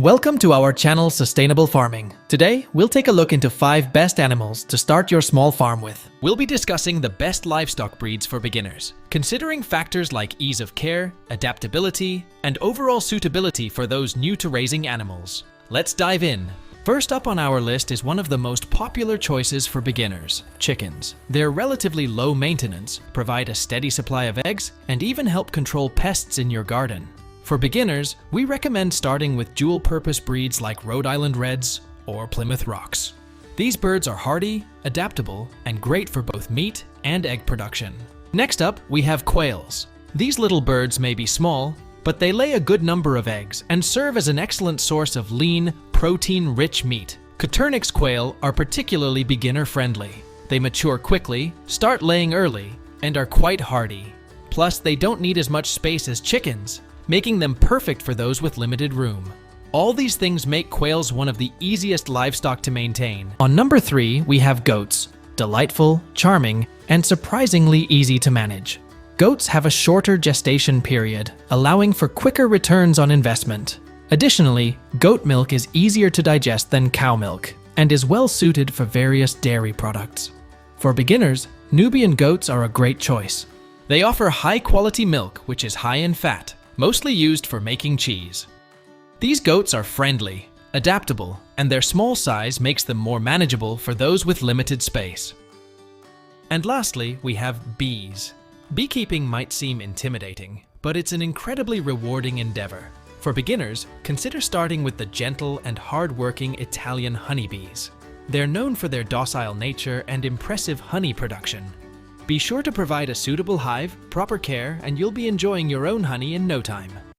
Welcome to our channel Sustainable Farming. Today, we'll take a look into 5 best animals to start your small farm with. We'll be discussing the best livestock breeds for beginners, considering factors like ease of care, adaptability, and overall suitability for those new to raising animals. Let's dive in. First up on our list is one of the most popular choices for beginners, chickens. They're relatively low maintenance, provide a steady supply of eggs, and even help control pests in your garden. For beginners, we recommend starting with dual-purpose breeds like Rhode Island Reds or Plymouth Rocks. These birds are hardy, adaptable, and great for both meat and egg production. Next up, we have quails. These little birds may be small, but they lay a good number of eggs and serve as an excellent source of lean, protein-rich meat. Coturnix quail are particularly beginner-friendly. They mature quickly, start laying early, and are quite hardy. Plus, they don't need as much space as chickens, making them perfect for those with limited room. All these things make quails one of the easiest livestock to maintain. On number 3, we have goats. Delightful, charming, and surprisingly easy to manage. Goats have a shorter gestation period, allowing for quicker returns on investment. Additionally, goat milk is easier to digest than cow milk, and is well suited for various dairy products. For beginners, Nubian goats are a great choice. They offer high-quality milk, which is high in fat, mostly used for making cheese. These goats are friendly, adaptable, and their small size makes them more manageable for those with limited space. And lastly, we have bees. Beekeeping might seem intimidating, but it's an incredibly rewarding endeavor. For beginners, consider starting with the gentle and hard-working Italian honeybees. They're known for their docile nature and impressive honey production. Be sure to provide a suitable hive, proper care, and you'll be enjoying your own honey in no time.